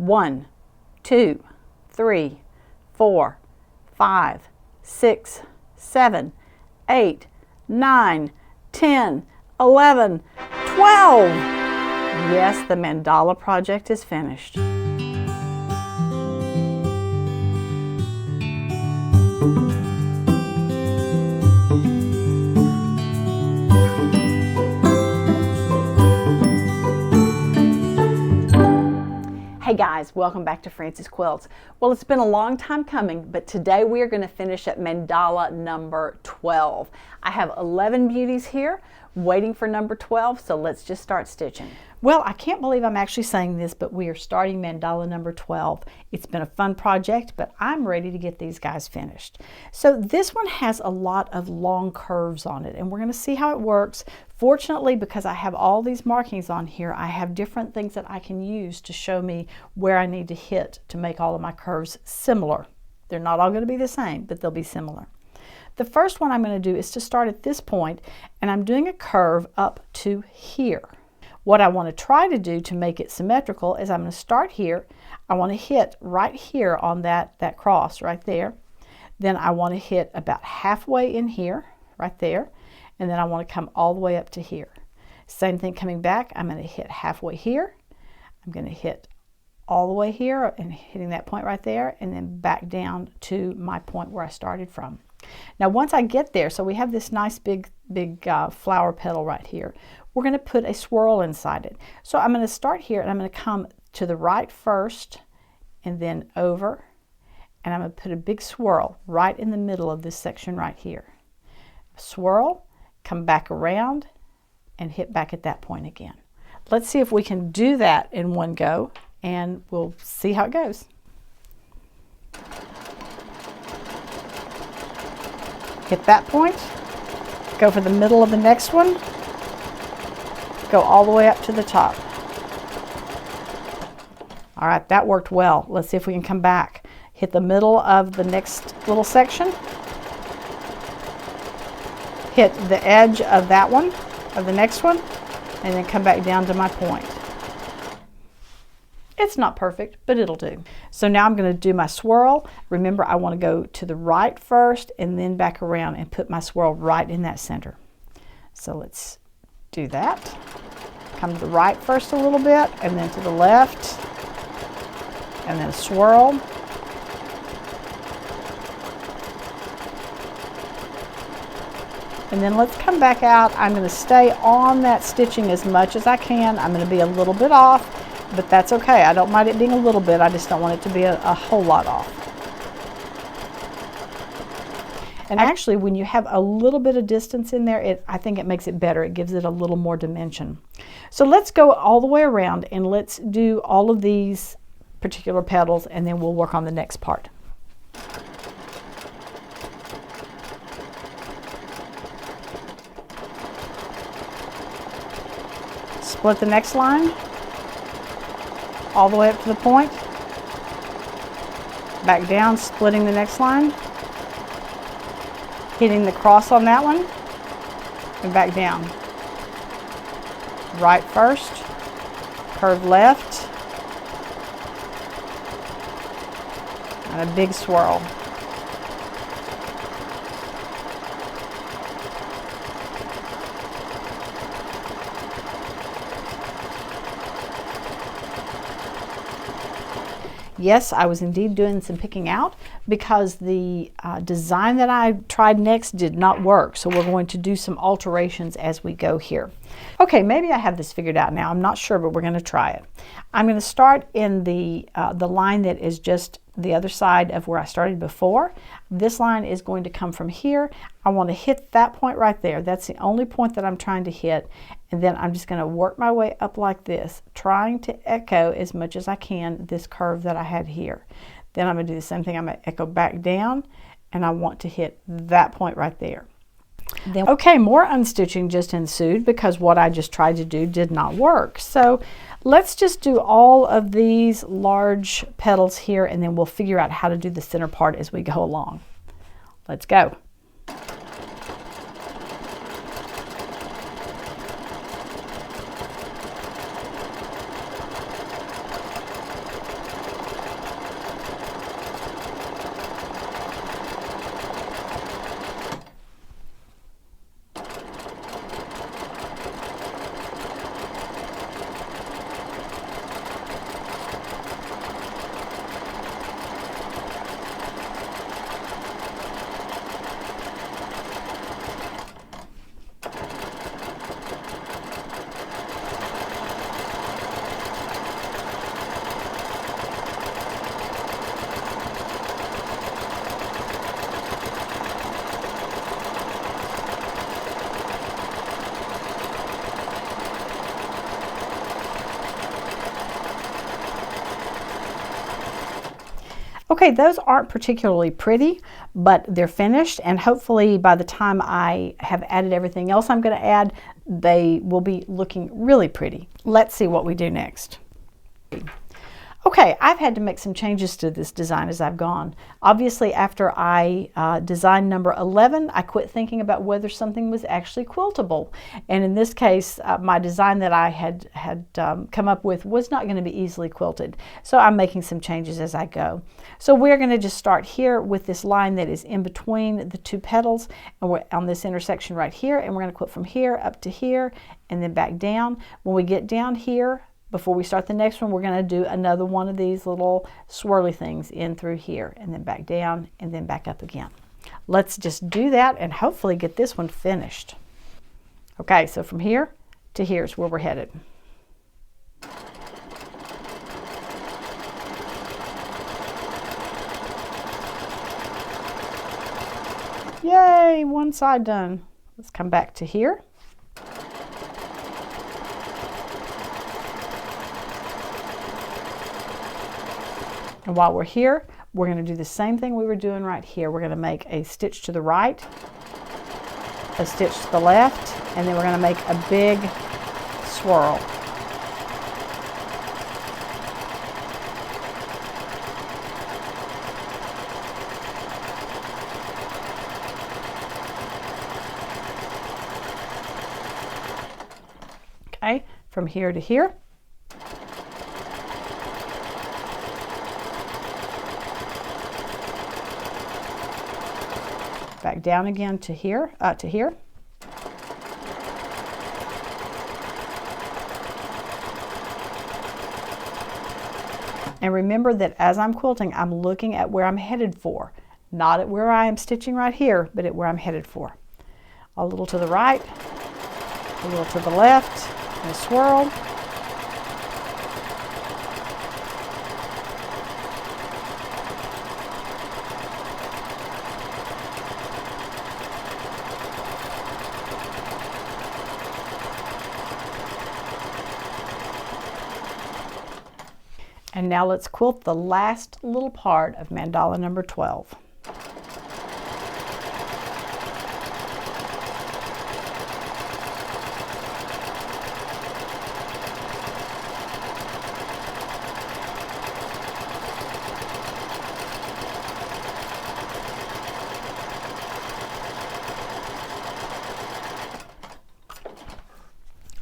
1, 2, 3, 4, 5, 6, 7, 8, 9, 10, 11, 12. Yes, the mandala project is finished. Hey guys, welcome back to Frances Quilts. Well, it's been a long time coming, but today we are going to finish at mandala number 12. I have 11 beauties here waiting for number 12, so let's just start stitching. Well, I can't believe I'm actually saying this, but we are starting mandala number 12. It's been a fun project, but I'm ready to get these guys finished. So this one has a lot of long curves on it, and we're going to see how it works. Fortunately, because I have all these markings on here, I have different things that I can use to show me where I need to hit to make all of my curves similar. They're not all going to be the same, but they'll be similar. The first one I'm going to do is to start at this point, and I'm doing a curve up to here. What I want to try to do to make it symmetrical is I'm going to start here. I want to hit right here on that cross right there. Then I want to hit about halfway in here, right there. And then I want to come all the way up to here. Same thing coming back. I'm going to hit halfway here. I'm going to hit all the way here and hitting that point right there, and then back down to my point where I started from. Now once I get there, so we have this nice big flower petal right here. We're going to put a swirl inside it. So I'm going to start here, and I'm going to come to the right first and then over, and I'm going to put a big swirl right in the middle of this section right here. Swirl, come back around and hit back at that point again. Let's see if we can do that in one go, and we'll see how it goes. Hit that point, go for the middle of the next one, go all the way up to the top. All right, that worked well. Let's see if we can come back. Hit the middle of the next little section, hit the edge of that one, of the next one, and then come back down to my point. It's not perfect, but it'll do. So now I'm going to do my swirl. Remember, I want to go to the right first and then back around and put my swirl right in that center. So let's do that. Come to the right first a little bit, and then to the left, and then a swirl. And then let's come back out. I'm going to stay on that stitching as much as I can. I'm going to be a little bit off, but that's okay. I don't mind it being a little bit. I just don't want it to be a whole lot off. And actually, when you have a little bit of distance in there, I think it makes it better. It gives it a little more dimension. So let's go all the way around, and let's do all of these particular petals, and then we'll work on the next part. Split the next line all the way up to the point, back down, splitting the next line, hitting the cross on that one, and back down. Right first, curve left, and a big swirl. Yes, I was indeed doing some picking out because the design that I tried next did not work. So we're going to do some alterations as we go here. Okay, maybe I have this figured out now. I'm not sure, but we're going to try it. I'm going to start in the line that is just the other side of where I started before. This line is going to come from here. I want to hit that point right there. That's the only point that I'm trying to hit. And then I'm just going to work my way up like this, trying to echo as much as I can this curve that I had here. Then I'm going to do the same thing. I'm going to echo back down, and I want to hit that point right there. Then, okay, more unstitching just ensued because what I just tried to do did not work. So let's just do all of these large petals here, and then we'll figure out how to do the center part as we go along. Let's go. Okay, those aren't particularly pretty, but they're finished, and hopefully by the time I have added everything else I'm going to add, they will be looking really pretty. Let's see what we do next. Okay, I've had to make some changes to this design as I've gone. Obviously, after I designed number 11, I quit thinking about whether something was actually quiltable. And in this case, my design that I had come up with was not going to be easily quilted. So I'm making some changes as I go. So we're going to just start here with this line that is in between the two petals, and we're on this intersection right here, and we're going to quilt from here up to here and then back down. When we get down here, before we start the next one, we're going to do another one of these little swirly things in through here and then back down and then back up again. Let's just do that and hopefully get this one finished. Okay, so from here to here is where we're headed. Yay, one side done. Let's come back to here. And while we're here, we're going to do the same thing we were doing right here. We're going to make a stitch to the right, a stitch to the left, and then we're going to make a big swirl. Okay, from here to here. Back down again to here, And remember that as I'm quilting, I'm looking at where I'm headed for. Not at where I am stitching right here, but at where I'm headed for. A little to the right, a little to the left, and a swirl. And now let's quilt the last little part of mandala number 12.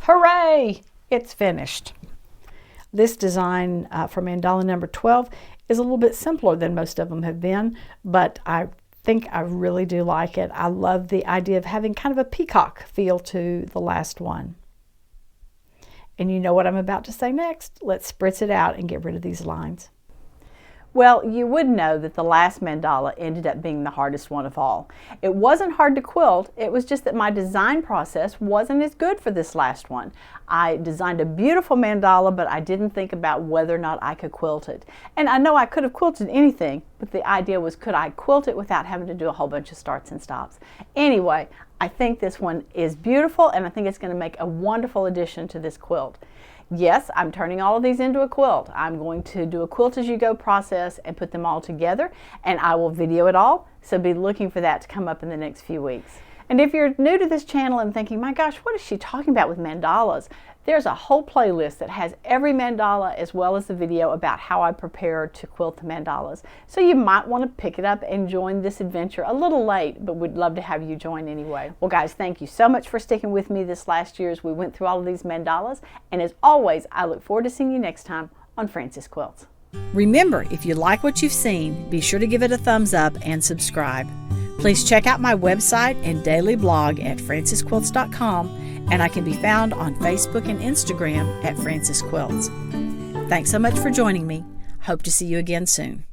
Hooray! It's finished. This design for mandala number 12 is a little bit simpler than most of them have been, but I think I really do like it. I love the idea of having kind of a peacock feel to the last one. And you know what I'm about to say next. Let's spritz it out and get rid of these lines. Well, you would know that the last mandala ended up being the hardest one of all. It wasn't hard to quilt, it was just that my design process wasn't as good for this last one. I designed a beautiful mandala, but I didn't think about whether or not I could quilt it. And I know I could have quilted anything, but the idea was, could I quilt it without having to do a whole bunch of starts and stops? Anyway, I think this one is beautiful, and I think it's going to make a wonderful addition to this quilt. Yes, I'm turning all of these into a quilt. I'm going to do a quilt as you go process and put them all together, and I will video it all, so be looking for that to come up in the next few weeks. And if you're new to this channel and thinking, my gosh, what is she talking about with mandalas? There's a whole playlist that has every mandala as well as the video about how I prepare to quilt the mandalas. So you might want to pick it up and join this adventure a little late, but we'd love to have you join anyway. Well guys, thank you so much for sticking with me this last year as we went through all of these mandalas. And as always, I look forward to seeing you next time on Frances Quilts. Remember, if you like what you've seen, be sure to give it a thumbs up and subscribe. Please check out my website and daily blog at francesquilts.com, and I can be found on Facebook and Instagram at Frances Quilts. Thanks so much for joining me. Hope to see you again soon.